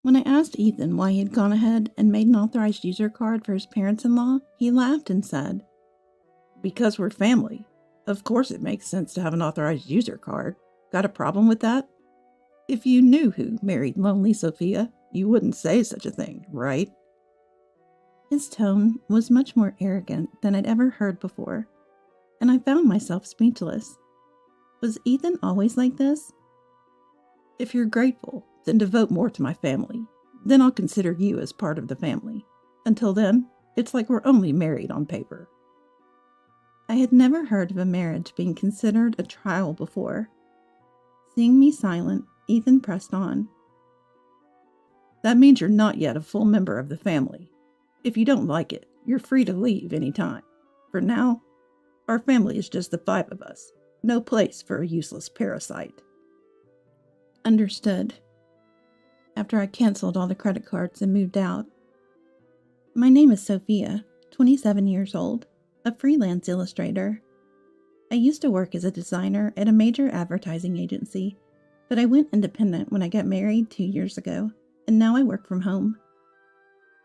When I asked Ethan why he had gone ahead and made an authorized user card for his parents-in-law, he laughed and said, "Because we're family. Of course it makes sense to have an authorized user card. Got a problem with that? If you knew who married lonely Sophia, you wouldn't say such a thing, right?" His tone was much more arrogant than I'd ever heard before, and I found myself speechless. Was Ethan always like this? "If you're grateful, then devote more to my family. Then I'll consider you as part of the family. Until then, it's like we're only married on paper." I had never heard of a marriage being considered a trial before. Seeing me silent, Ethan pressed on. "That means you're not yet a full member of the family. If you don't like it, you're free to leave any time. For now, our family is just the 5 of us. No place for a useless parasite." Understood. After I canceled all the credit cards and moved out. My name is Sophia, 27 years old, a freelance illustrator. I used to work as a designer at a major advertising agency, but I went independent when I got married 2 years ago, and now I work from home.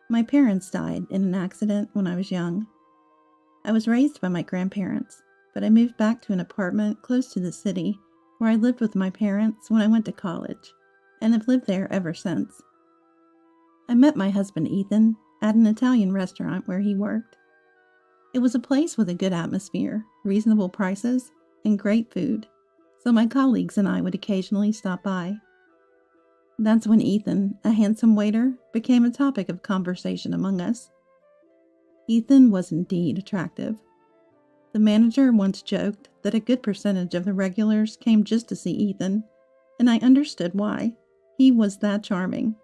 My parents died in an accident when I was young. I was raised by my grandparents, but I moved back to an apartment close to the city where I lived with my parents when I went to college, and have lived there ever since. I met my husband Ethan at an Italian restaurant where he worked. It was a place with a good atmosphere, reasonable prices, and great food, so my colleagues and I would occasionally stop by. That's when Ethan, a handsome waiter, became a topic of conversation among us. Ethan was indeed attractive. The manager once joked that a good percentage of the regulars came just to see Ethan, and I understood why. He was that charming.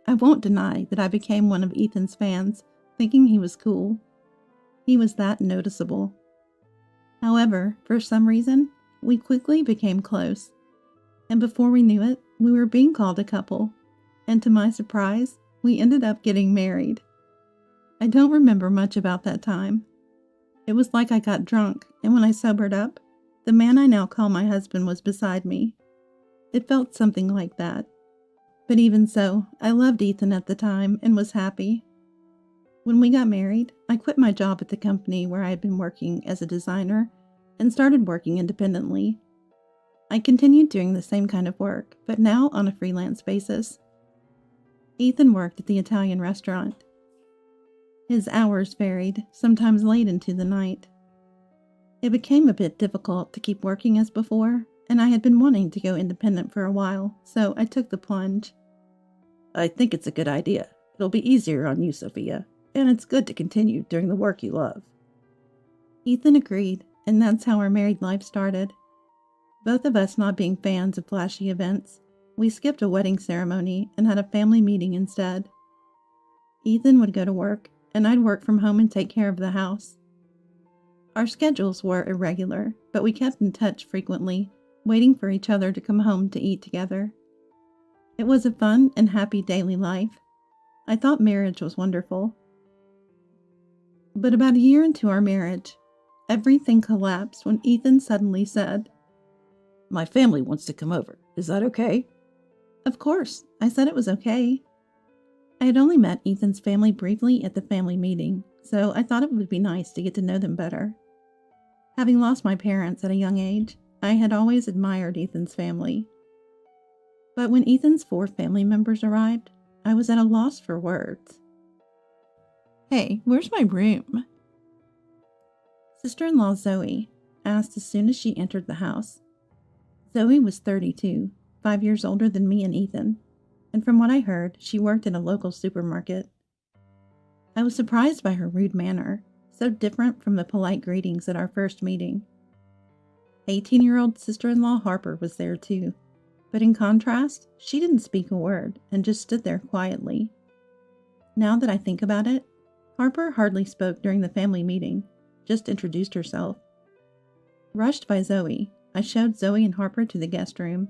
I won't deny that I became one of Ethan's fans, thinking he was cool. He was that noticeable. However, for some reason, we quickly became close, and before we knew it, we were being called a couple, and to my surprise, we ended up getting married. I don't remember much about that time. It was like I got drunk, and when I sobered up, the man I now call my husband was beside me. It felt something like that. But even so, I loved Ethan at the time and was happy. When we got married, I quit my job at the company where I had been working as a designer and started working independently. I continued doing the same kind of work, but now on a freelance basis. Ethan worked at the Italian restaurant. His hours varied, sometimes late into the night. It became a bit difficult to keep working as before, and I had been wanting to go independent for a while, so I took the plunge. "I think it's a good idea. It'll be easier on you, Sophia, and it's good to continue doing the work you love." Ethan agreed, and that's how our married life started. Both of us not being fans of flashy events, we skipped a wedding ceremony and had a family meeting instead. Ethan would go to work, and I'd work from home and take care of the house. Our schedules were irregular, but we kept in touch frequently, waiting for each other to come home to eat together. It was a fun and happy daily life. I thought marriage was wonderful. But about a year into our marriage, everything collapsed when Ethan suddenly said, "My family wants to come over. Is that okay?" Of course, I said it was okay. I had only met Ethan's family briefly at the family meeting, so I thought it would be nice to get to know them better. Having lost my parents at a young age, I had always admired Ethan's family. But when Ethan's 4 family members arrived, I was at a loss for words. "Hey, where's my room?" Sister-in-law Zoe asked as soon as she entered the house. Zoe was 32, 5 years older than me and Ethan, and from what I heard, she worked in a local supermarket. I was surprised by her rude manner, so different from the polite greetings at our first meeting. 18-year-old sister-in-law Harper was there too, but in contrast, she didn't speak a word and just stood there quietly. Now that I think about it, Harper hardly spoke during the family meeting, just introduced herself. Rushed by Zoe, I showed Zoe and Harper to the guest room,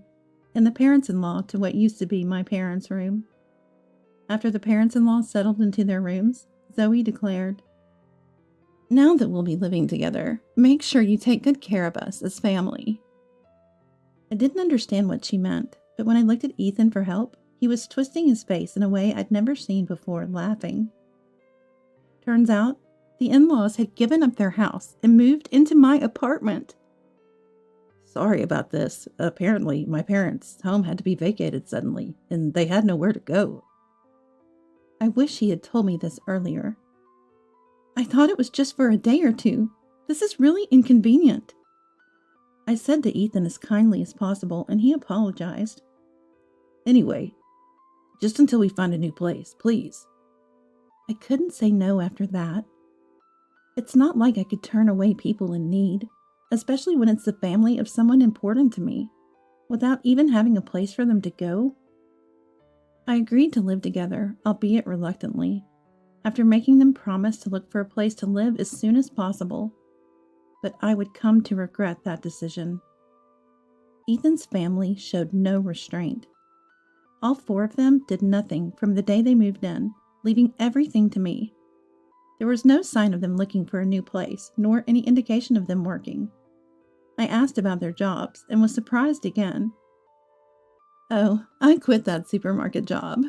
and the parents-in-law to what used to be my parents' room. After the parents-in-law settled into their rooms, Zoe declared, "Now that we'll be living together, make sure you take good care of us as family." I didn't understand what she meant, but when I looked at Ethan for help, He was twisting his face in a way I'd never seen before, laughing. Turns out, the in-laws had given up their house and moved into my apartment. Sorry about this. Apparently, my parents' home had to be vacated suddenly, and they had nowhere to go. I wish he had told me this earlier. I thought it was just for a day or two. This is really inconvenient. I said to Ethan as kindly as possible, and he apologized. Anyway, just until we find a new place, please. I couldn't say no after that. It's not like I could turn away people in need, especially when it's the family of someone important to me, without even having a place for them to go. I agreed to live together, albeit reluctantly, after making them promise to look for a place to live as soon as possible. But I would come to regret that decision. Ethan's family showed no restraint. All 4 of them did nothing from the day they moved in, leaving everything to me. There was no sign of them looking for a new place, nor any indication of them working. I asked about their jobs and was surprised again. Oh, I quit that supermarket job.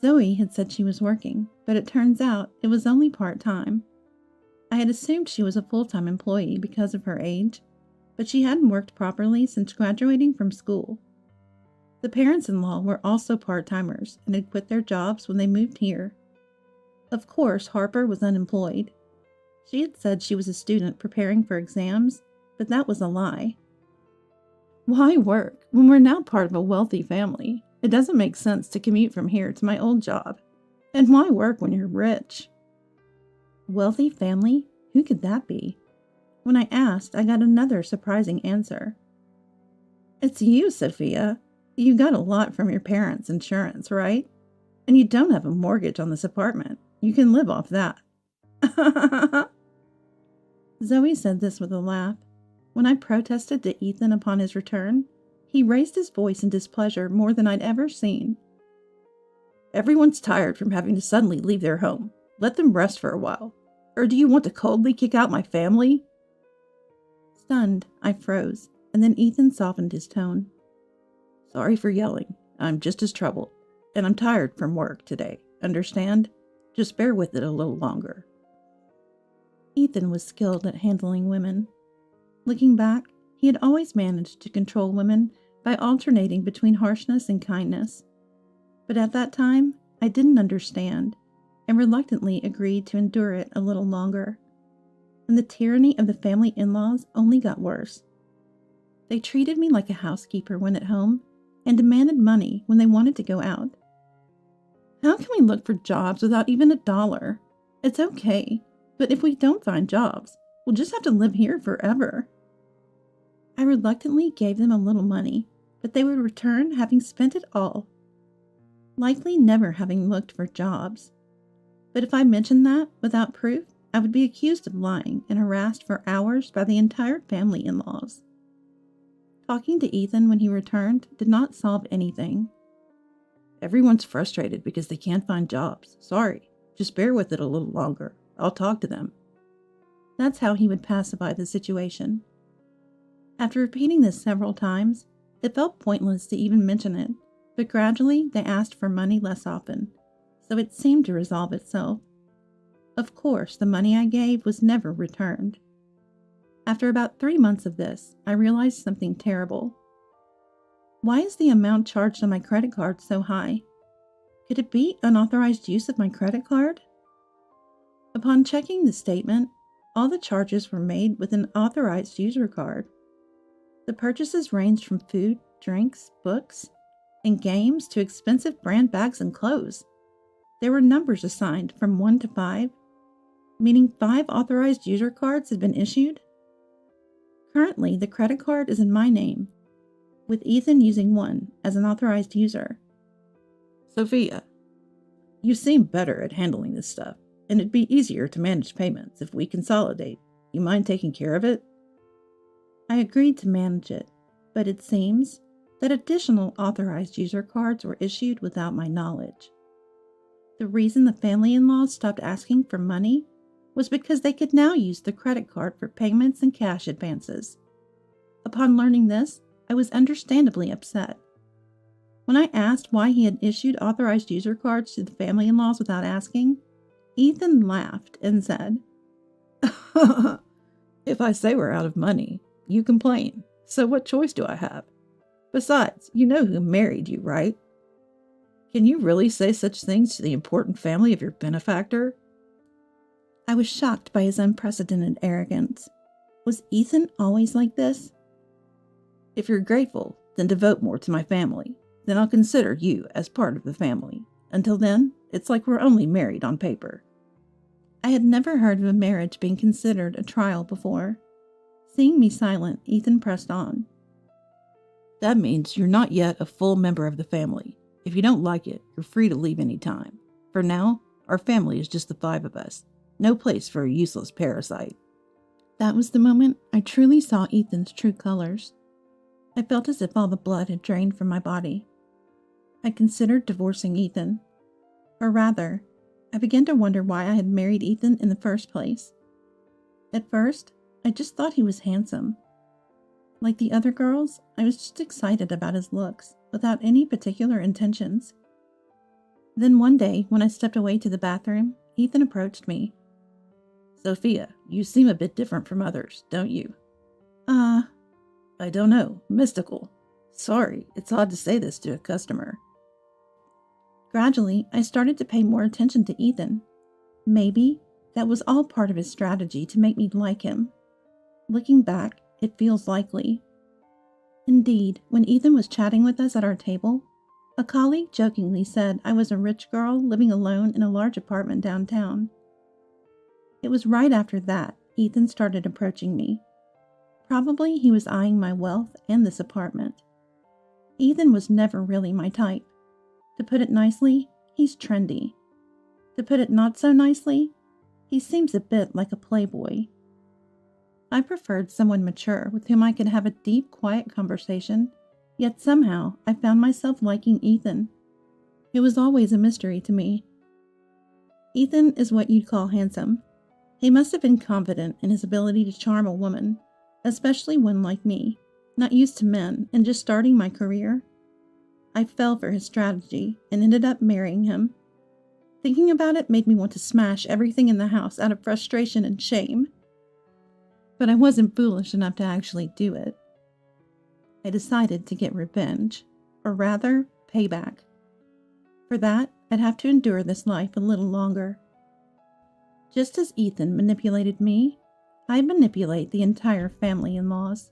Zoe had said she was working, but it turns out it was only part-time. I had assumed she was a full-time employee because of her age, but she hadn't worked properly since graduating from school. The parents-in-law were also part-timers and had quit their jobs when they moved here. Of course, Harper was unemployed. She had said she was a student preparing for exams, but that was a lie. Why work when we're now part of a wealthy family? It doesn't make sense to commute from here to my old job. And why work when you're rich? Wealthy family? Who could that be? When I asked, I got another surprising answer. It's you, Sophia. You got a lot from your parents' insurance, right? And you don't have a mortgage on this apartment. You can live off that. Zoe said this with a laugh. When I protested to Ethan upon his return, he raised his voice in displeasure more than I'd ever seen. Everyone's tired from having to suddenly leave their home. Let them rest for a while. Or do you want to coldly kick out my family? Stunned, I froze, and then Ethan softened his tone. Sorry for yelling. I'm just as troubled, and I'm tired from work today. Understand? Just bear with it a little longer. Ethan was skilled at handling women. Looking back, he had always managed to control women by alternating between harshness and kindness. But at that time, I didn't understand, and reluctantly agreed to endure it a little longer. And the tyranny of the family in-laws only got worse. They treated me like a housekeeper when at home, and demanded money when they wanted to go out. How can we look for jobs without even $1? It's okay, but if we don't find jobs, we'll just have to live here forever. I reluctantly gave them a little money, but they would return having spent it all, likely never having looked for jobs. But if I mentioned that without proof, I would be accused of lying and harassed for hours by the entire family in-laws. Talking to Ethan when he returned did not solve anything. Everyone's frustrated because they can't find jobs. Sorry, just bear with it a little longer. I'll talk to them. That's how he would pacify the situation. After repeating this several times, it felt pointless to even mention it, but gradually they asked for money less often, so it seemed to resolve itself. Of course, the money I gave was never returned. After about 3 months of this, I realized something terrible. Why is the amount charged on my credit card so high? Could it be unauthorized use of my credit card? Upon checking the statement, all the charges were made with an authorized user card. The purchases ranged from food, drinks, books, and games to expensive brand bags and clothes. There were numbers assigned from 1 to 5, meaning 5 authorized user cards had been issued. Currently, the credit card is in my name, with Ethan using 1 as an authorized user. Sophia, you seem better at handling this stuff, and it'd be easier to manage payments if we consolidate. You mind taking care of it? I agreed to manage it, but it seems that additional authorized user cards were issued without my knowledge. The reason the family-in-laws stopped asking for money was because they could now use the credit card for payments and cash advances. Upon learning this, I was understandably upset. When I asked why he had issued authorized user cards to the family-in-laws without asking, Ethan laughed and said, "If I say we're out of money, you complain. So what choice do I have? Besides, you know who married you, right? Can you really say such things to the important family of your benefactor?" I was shocked by his unprecedented arrogance. Was Ethan always like this? "If you're grateful, then devote more to my family. Then I'll consider you as part of the family. Until then, it's like we're only married on paper." I had never heard of a marriage being considered a trial before. Seeing me silent, Ethan pressed on. "That means you're not yet a full member of the family. If you don't like it, you're free to leave any time. For now, our family is just the 5 of us. No place for a useless parasite." That was the moment I truly saw Ethan's true colors. I felt as if all the blood had drained from my body. I considered divorcing Ethan. Or rather, I began to wonder why I had married Ethan in the first place. At first, I just thought he was handsome. Like the other girls, I was just excited about his looks, without any particular intentions. Then one day, when I stepped away to the bathroom, Ethan approached me. "Sophia, you seem a bit different from others, don't you?" I don't know, mystical. Sorry, it's odd to say this to a customer." Gradually, I started to pay more attention to Ethan. Maybe that was all part of his strategy to make me like him. Looking back, it feels likely. Indeed, when Ethan was chatting with us at our table, a colleague jokingly said I was a rich girl living alone in a large apartment downtown. It was right after that Ethan started approaching me. Probably he was eyeing my wealth and this apartment. Ethan was never really my type. To put it nicely, he's trendy. To put it not so nicely, he seems a bit like a playboy. I preferred someone mature with whom I could have a deep, quiet conversation, yet somehow I found myself liking Ethan. It was always a mystery to me. Ethan is what you'd call handsome. He must have been confident in his ability to charm a woman, especially one like me, not used to men and just starting my career. I fell for his strategy and ended up marrying him. Thinking about it made me want to smash everything in the house out of frustration and shame. But I wasn't foolish enough to actually do it. I decided to get revenge, or rather, payback. For that, I'd have to endure this life a little longer. Just as Ethan manipulated me, I manipulate the entire family-in-laws.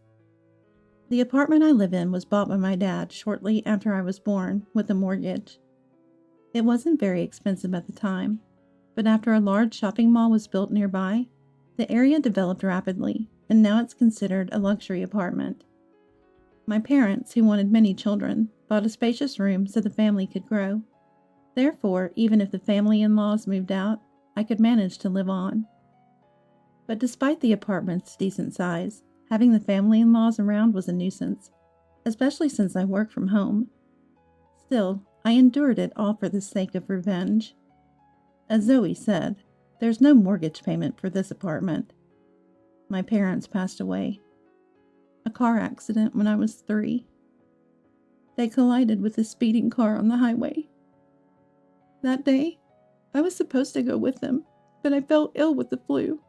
The apartment I live in was bought by my dad shortly after I was born with a mortgage. It wasn't very expensive at the time, but after a large shopping mall was built nearby, the area developed rapidly, and now it's considered a luxury apartment. My parents, who wanted many children, bought a spacious room so the family could grow. Therefore, even if the family-in-laws moved out, I could manage to live on. But despite the apartment's decent size, having the family-in-laws around was a nuisance, especially since I work from home. Still, I endured it all for the sake of revenge. As Zoe said, there's no mortgage payment for this apartment. My parents passed away. A car accident when I was 3. They collided with a speeding car on the highway. That day, I was supposed to go with them, but I fell ill with the flu,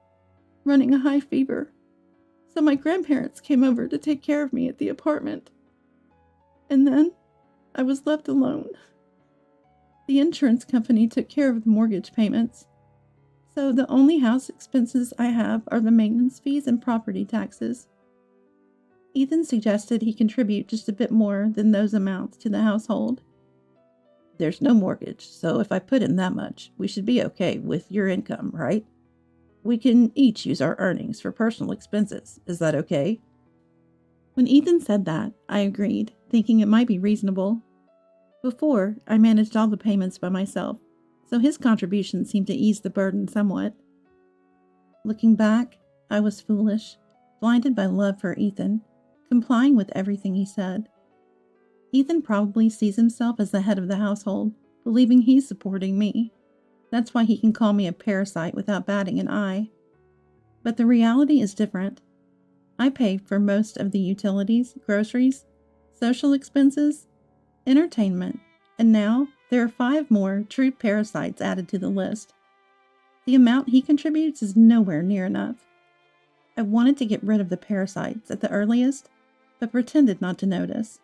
running a high fever. So my grandparents came over to take care of me at the apartment. And then I was left alone. The insurance company took care of the mortgage payments. So the only house expenses I have are the maintenance fees and property taxes. Ethan suggested he contribute just a bit more than those amounts to the household. "There's no mortgage, so if I put in that much, we should be okay with your income, right? We can each use our earnings for personal expenses. Is that okay?" When Ethan said that, I agreed, thinking it might be reasonable. Before, I managed all the payments by myself, so his contribution seemed to ease the burden somewhat. Looking back, I was foolish, blinded by love for Ethan, complying with everything he said. Ethan probably sees himself as the head of the household, believing he's supporting me. That's why he can call me a parasite without batting an eye. But the reality is different. I pay for most of the utilities, groceries, social expenses, entertainment, and now there are 5 more true parasites added to the list. The amount he contributes is nowhere near enough. I wanted to get rid of the parasites at the earliest, but pretended not to notice.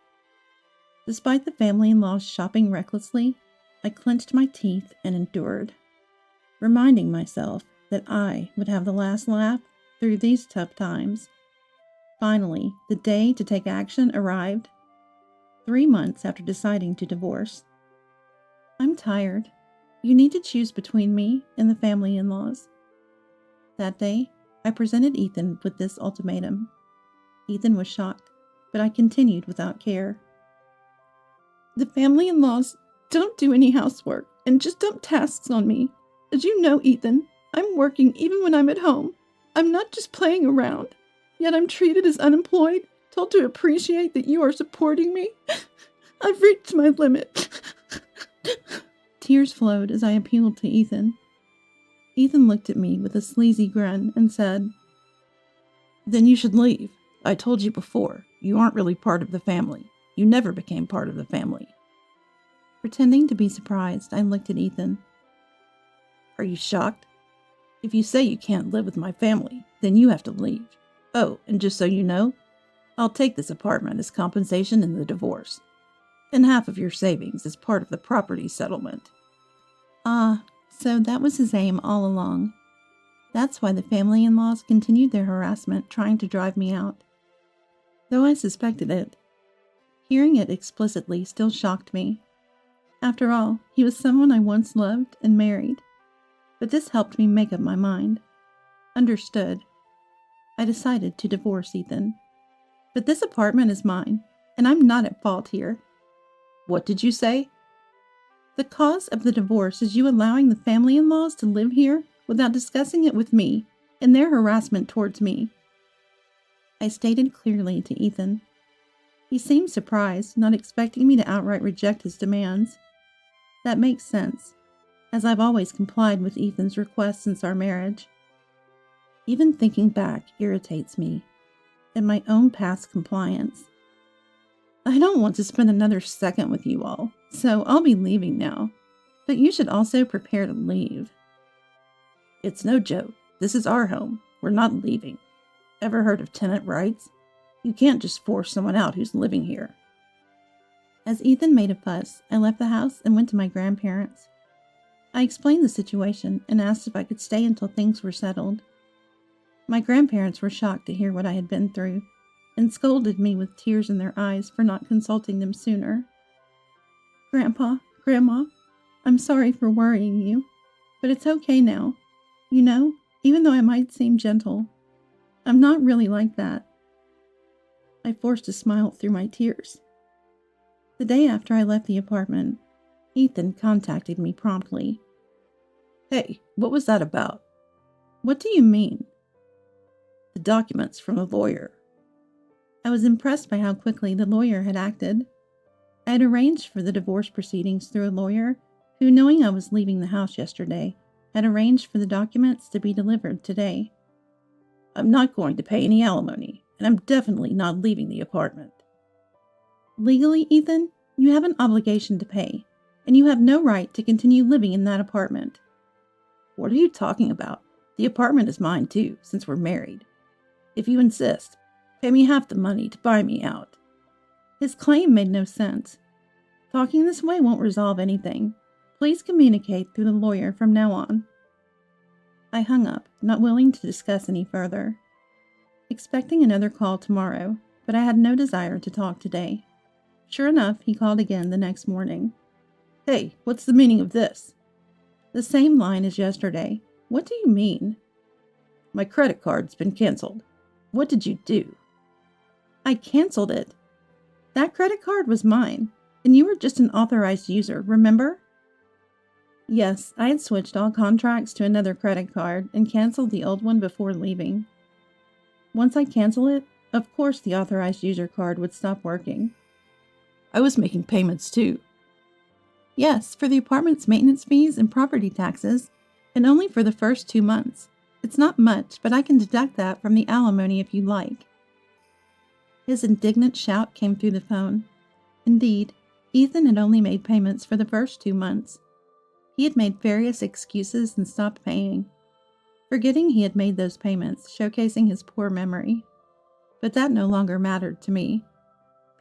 Despite the family-in-laws shopping recklessly, I clenched my teeth and endured, reminding myself that I would have the last laugh through these tough times. Finally, the day to take action arrived, 3 months after deciding to divorce. I'm tired. You need to choose between me and the family-in-laws. That day, I presented Ethan with this ultimatum. Ethan was shocked, but I continued without care. The family-in-laws don't do any housework and just dump tasks on me. As you know, Ethan, I'm working even when I'm at home. I'm not just playing around. Yet I'm treated as unemployed, told to appreciate that you are supporting me. I've reached my limit. Tears flowed as I appealed to Ethan. Ethan looked at me with a sleazy grin and said, "Then you should leave. I told you before, you aren't really part of the family. You never became part of the family." Pretending to be surprised, I looked at Ethan. "Are you shocked? If you say you can't live with my family, then you have to leave. Oh, and just so you know, I'll take this apartment as compensation in the divorce, and half of your savings as part of the property settlement." Ah, so that was his aim all along. That's why the family-in-laws continued their harassment, trying to drive me out. Though I suspected it, hearing it explicitly still shocked me. After all, he was someone I once loved and married. But this helped me make up my mind. Understood. I decided to divorce Ethan. But this apartment is mine, and I'm not at fault here. What did you say? The cause of the divorce is you allowing the family-in-laws to live here without discussing it with me and their harassment towards me. I stated clearly to Ethan. He seemed surprised, not expecting me to outright reject his demands. That makes sense, as I've always complied with Ethan's requests since our marriage. Even thinking back irritates me, and my own past compliance. I don't want to spend another second with you all, so I'll be leaving now. But you should also prepare to leave. It's no joke. This is our home. We're not leaving. Ever heard of tenant rights? You can't just force someone out who's living here. As Ethan made a fuss, I left the house and went to my grandparents. I explained the situation and asked if I could stay until things were settled. My grandparents were shocked to hear what I had been through, and scolded me with tears in their eyes for not consulting them sooner. Grandpa, Grandma, I'm sorry for worrying you, but it's okay now. You know, even though I might seem gentle, I'm not really like that. I forced a smile through my tears. The day after I left the apartment, Ethan contacted me promptly. Hey, what was that about? What do you mean? The documents from the lawyer. I was impressed by how quickly the lawyer had acted. I had arranged for the divorce proceedings through a lawyer who, knowing I was leaving the house yesterday, had arranged for the documents to be delivered today. I'm not going to pay any alimony, and I'm definitely not leaving the apartment. Legally, Ethan, you have an obligation to pay, and you have no right to continue living in that apartment. What are you talking about? The apartment is mine too, since we're married. If you insist, pay me half the money to buy me out. His claim made no sense. Talking this way won't resolve anything. Please communicate through the lawyer from now on. I hung up, not willing to discuss any further. Expecting another call tomorrow, but I had no desire to talk today. Sure enough, he called again the next morning. Hey, what's the meaning of this? The same line as yesterday. What do you mean? My credit card's been canceled. What did you do? I canceled it. That credit card was mine, and you were just an authorized user, remember? Yes, I had switched all contracts to another credit card and canceled the old one before leaving. Once I cancel it, of course the authorized user card would stop working. I was making payments too. Yes, for the apartment's maintenance fees and property taxes, and only for the first 2 months. It's not much, but I can deduct that from the alimony if you like. His indignant shout came through the phone. Indeed, Ethan had only made payments for the first 2 months. He had made various excuses and stopped paying, forgetting he had made those payments, showcasing his poor memory. But that no longer mattered to me.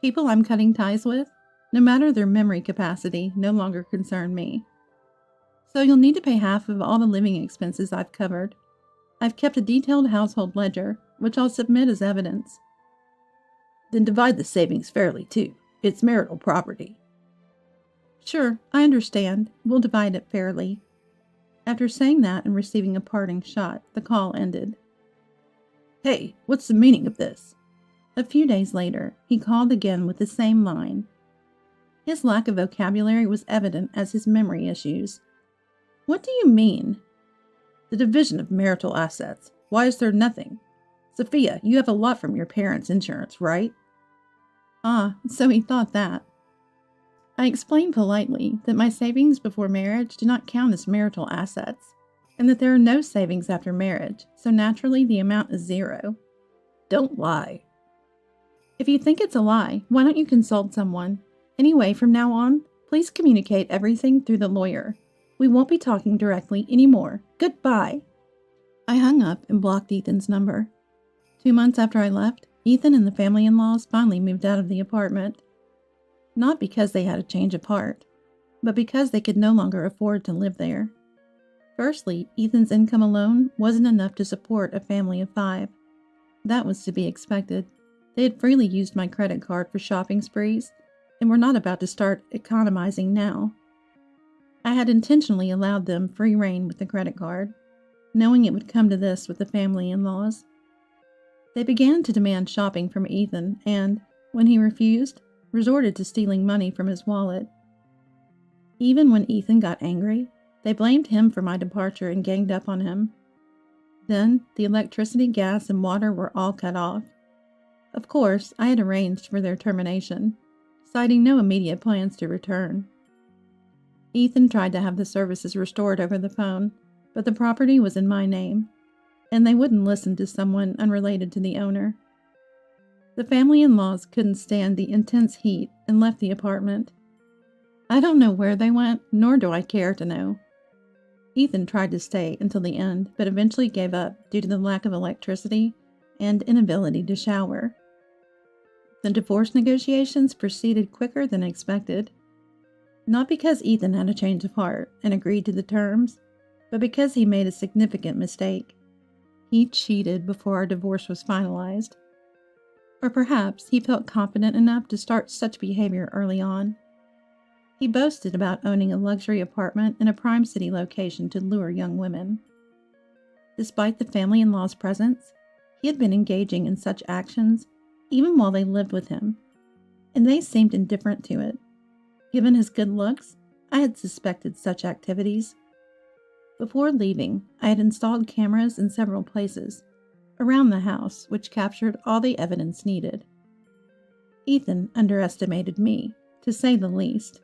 People I'm cutting ties with, no matter their memory capacity, no longer concern me. So you'll need to pay half of all the living expenses I've covered. I've kept a detailed household ledger, which I'll submit as evidence. Then divide the savings fairly, too. It's marital property. Sure, I understand. We'll divide it fairly. After saying that and receiving a parting shot, the call ended. Hey, what's the meaning of this? A few days later, he called again with the same line. His lack of vocabulary was evident as his memory issues. What do you mean? The division of marital assets. Why is there nothing? Sophia, you have a lot from your parents' insurance, right? Ah, so he thought that. I explained politely that my savings before marriage do not count as marital assets, and that there are no savings after marriage, so naturally the amount is 0. Don't lie. If you think it's a lie, why don't you consult someone? Anyway, from now on, please communicate everything through the lawyer. We won't be talking directly anymore. Goodbye. I hung up and blocked Ethan's number. 2 months after I left, Ethan and the family-in-laws finally moved out of the apartment. Not because they had a change of heart, but because they could no longer afford to live there. Firstly, Ethan's income alone wasn't enough to support a family of 5. That was to be expected. They had freely used my credit card for shopping sprees, and were not about to start economizing now. I had intentionally allowed them free rein with the credit card, knowing it would come to this with the family-in-laws. They began to demand shopping from Ethan and, when he refused, resorted to stealing money from his wallet. Even when Ethan got angry, they blamed him for my departure and ganged up on him. Then, the electricity, gas, and water were all cut off. Of course, I had arranged for their termination, citing no immediate plans to return. Ethan tried to have the services restored over the phone, but the property was in my name, and they wouldn't listen to someone unrelated to the owner. The family-in-laws couldn't stand the intense heat and left the apartment. I don't know where they went, nor do I care to know. Ethan tried to stay until the end, but eventually gave up due to the lack of electricity and inability to shower. The divorce negotiations proceeded quicker than expected. Not because Ethan had a change of heart and agreed to the terms, but because he made a significant mistake. He cheated before our divorce was finalized. Or perhaps he felt confident enough to start such behavior early on. He boasted about owning a luxury apartment in a prime city location to lure young women. Despite the family-in-law's presence, he had been engaging in such actions even while they lived with him, and they seemed indifferent to it. Given his good looks, I had suspected such activities. Before leaving, I had installed cameras in several places around the house which captured all the evidence needed. Ethan underestimated me, to say the least.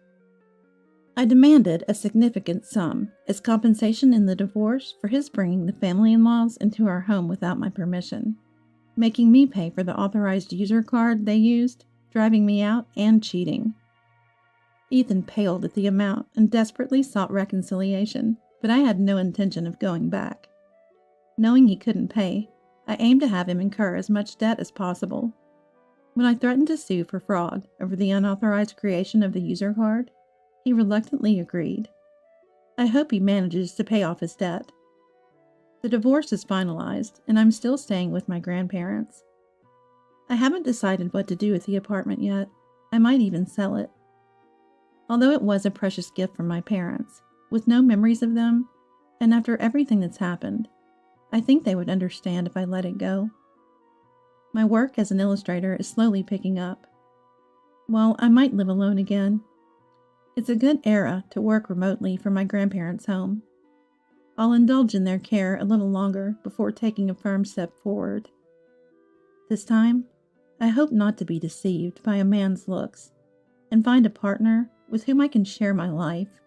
I demanded a significant sum as compensation in the divorce for his bringing the family-in-laws into our home without my permission, making me pay for the authorized user card they used, driving me out, and cheating. Ethan paled at the amount and desperately sought reconciliation, but I had no intention of going back. Knowing he couldn't pay, I aimed to have him incur as much debt as possible. When I threatened to sue for fraud over the unauthorized creation of the user card, he reluctantly agreed. I hope he manages to pay off his debt. The divorce is finalized, and I'm still staying with my grandparents. I haven't decided what to do with the apartment yet. I might even sell it. Although it was a precious gift from my parents, with no memories of them, and after everything that's happened, I think they would understand if I let it go. My work as an illustrator is slowly picking up. While I might live alone again, it's a good era to work remotely from my grandparents' home. I'll indulge in their care a little longer before taking a firm step forward. This time, I hope not to be deceived by a man's looks and find a partner with whom I can share my life